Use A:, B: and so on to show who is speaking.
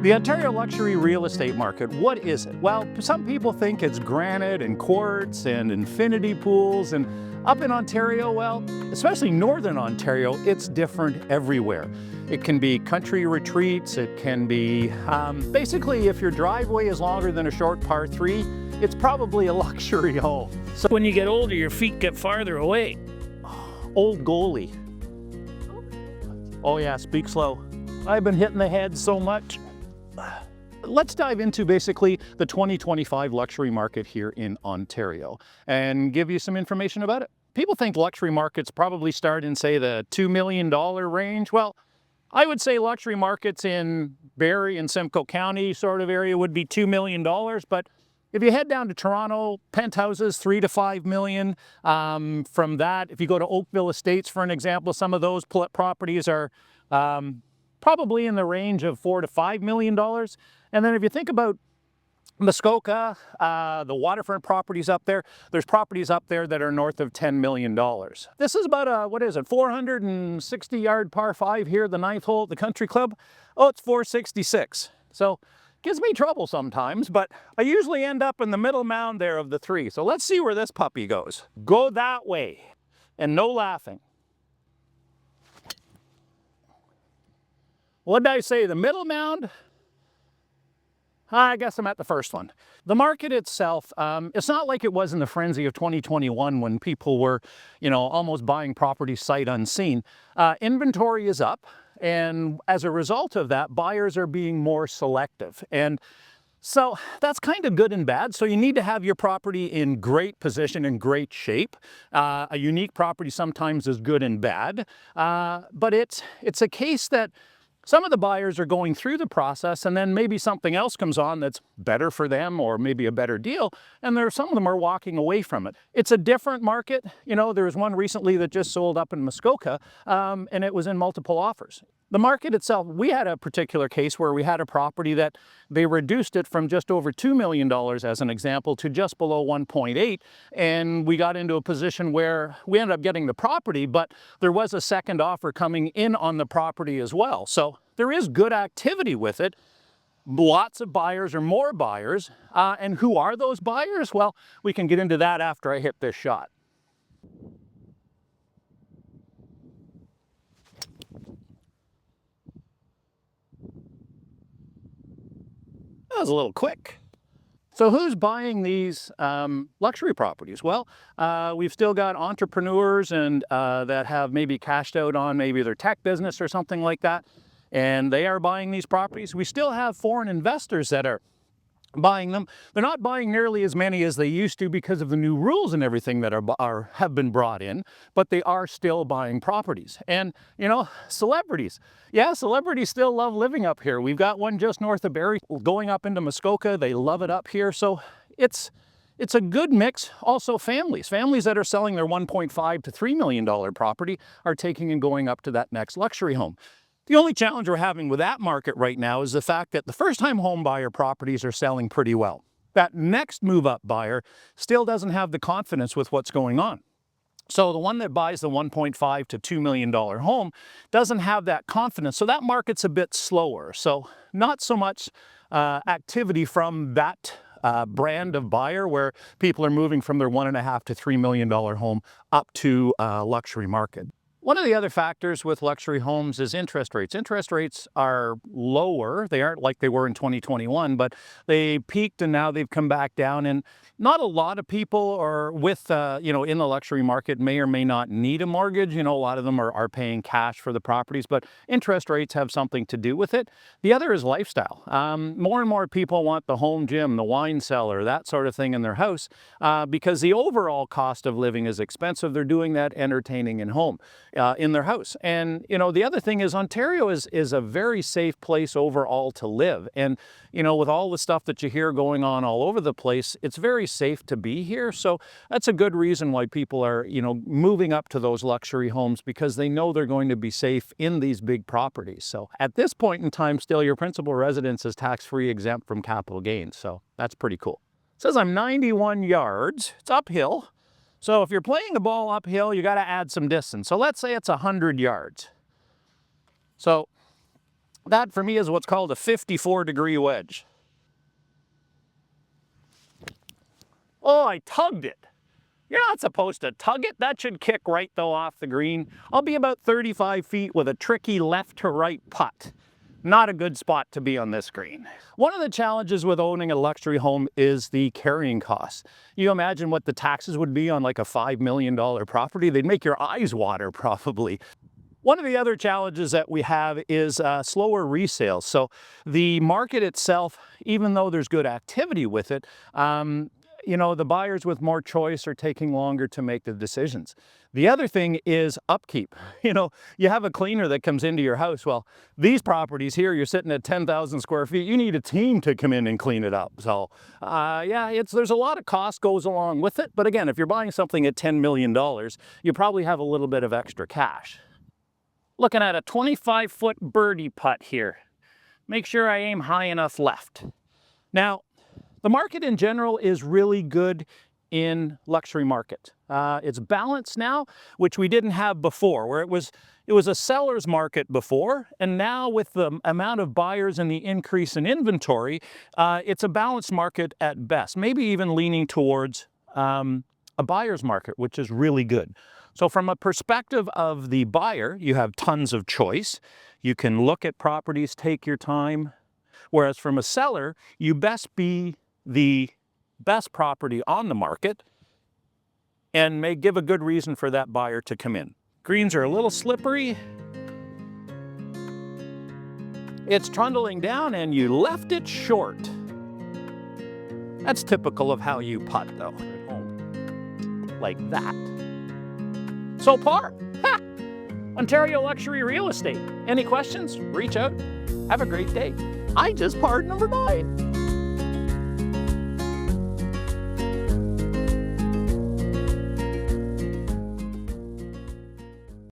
A: The Ontario luxury real estate market, what is it? Well, some people think it's granite and quartz and infinity pools, and up in Ontario, well, especially Northern Ontario, it's different everywhere. It can be country retreats, it can be, basically if your driveway is longer than a short par 3, it's probably a luxury home.
B: So when you get older, your feet get farther away.
A: Old goalie. Oh yeah, speak slow. I've been hitting the head so much. Let's dive into basically the 2025 luxury market here in Ontario and give you some information about it. People think luxury markets probably start in, say, the $2 million range. Well, I would say luxury markets in Barrie and Simcoe County sort of area would be $2 million, but if you head down to Toronto, penthouses, 3 to 5 million. From that, if you go to Oakville Estates, for an example, some of those properties are probably in the range of $4 to $5 million. And then if you think about Muskoka, the waterfront properties up there, there's properties up there that are north of $10 million. This is about a, 460-yard par 5 here, the 9th hole at the country club. Oh, it's 466. So gives me trouble sometimes, but I usually end up in the middle mound there of the 3. So let's see where this puppy goes. Go that way, and no laughing. What did I say, the middle mound? I guess I'm at the first one. The market itself, it's not like it was in the frenzy of 2021 when people were, almost buying property sight unseen. Inventory is up, and as a result of that, buyers are being more selective. And so that's kind of good and bad. So you need to have your property in great position, in great shape. A unique property sometimes is good and bad, but it's a case that some of the buyers are going through the process and then maybe something else comes on that's better for them or maybe a better deal, and some of them are walking away from it. It's a different market. There was one recently that just sold up in Muskoka, and it was in multiple offers. The market itself, we had a particular case where we had a property that they reduced it from just over $2 million as an example to just below 1.8, and we got into a position where we ended up getting the property, but there was a second offer coming in on the property as well. So there is good activity with it. Lots of buyers or more buyers. And who are those buyers? Well, we can get into that after I hit this shot. That was a little quick. So who's buying these luxury properties? Well, we've still got entrepreneurs and that have maybe cashed out on maybe their tech business or something like that, and they are buying these properties. We still have foreign investors that are buying them. They're not buying nearly as many as they used to because of the new rules and everything that have been brought in, but they are still buying properties. And celebrities. Yeah, celebrities still love living up here. We've got one just north of Barrie going up into Muskoka. They love it up here. So it's a good mix. Also families that are selling their $1.5 to $3 million property are taking and going up to that next luxury home. The only challenge we're having with that market right now is the fact that the first-time home buyer properties are selling pretty well. That next move-up buyer still doesn't have the confidence with what's going on. So the one that buys the $1.5 to $2 million home doesn't have that confidence. So that market's a bit slower. So not so much activity from that brand of buyer where people are moving from their $1.5 to $3 million home up to a luxury market. One of the other factors with luxury homes is interest rates. Interest rates are lower. They aren't like they were in 2021, but they peaked and now they've come back down. And not a lot of people are in the luxury market may or may not need a mortgage. A lot of them are paying cash for the properties, but interest rates have something to do with it. The other is lifestyle. More and more people want the home gym, the wine cellar, that sort of thing in their house because the overall cost of living is expensive. They're doing that entertaining in home. In their house. And, the other thing is Ontario is a very safe place overall to live. And, with all the stuff that you hear going on all over the place, it's very safe to be here. So that's a good reason why people are, moving up to those luxury homes because they know they're going to be safe in these big properties. So at this point in time, still your principal residence is tax-free exempt from capital gains. So that's pretty cool. It says I'm 91 yards. It's uphill. So if you're playing a ball uphill, you got to add some distance. So let's say it's 100 yards. So That for me is what's called a 54-degree wedge. Oh, I tugged it. You're not supposed to tug it. That should kick right though off the green. I'll be about 35 feet with a tricky left to right putt. Not a good spot to be on this green. One of the challenges with owning a luxury home is the carrying costs. You imagine what the taxes would be on like a $5 million property. They'd make your eyes water probably. One of the other challenges that we have is slower resales. So the market itself, even though there's good activity with it, you know, the buyers with more choice are taking longer to make the decisions. The other thing is upkeep. You know, you have a cleaner that comes into your house. Well, these properties here, you're sitting at 10,000 square feet. You need a team to come in and clean it up. So yeah, there's a lot of cost goes along with it. But again, if you're buying something at $10 million, you probably have a little bit of extra cash. Looking at a 25-foot birdie putt here. Make sure I aim high enough left. Now, the market in general is really good in luxury market. It's balanced now, which we didn't have before, where it was a seller's market before, and now with the amount of buyers and the increase in inventory, it's a balanced market at best, maybe even leaning towards a buyer's market, which is really good. So from a perspective of the buyer, you have tons of choice. You can look at properties, take your time. Whereas from a seller, you best be the best property on the market and may give a good reason for that buyer to come in. Greens are a little slippery. It's trundling down and you left it short. That's typical of how you putt though, at home, like that. So par. Ha! Ontario Luxury Real Estate. Any questions? Reach out. Have a great day. I just parred number 9.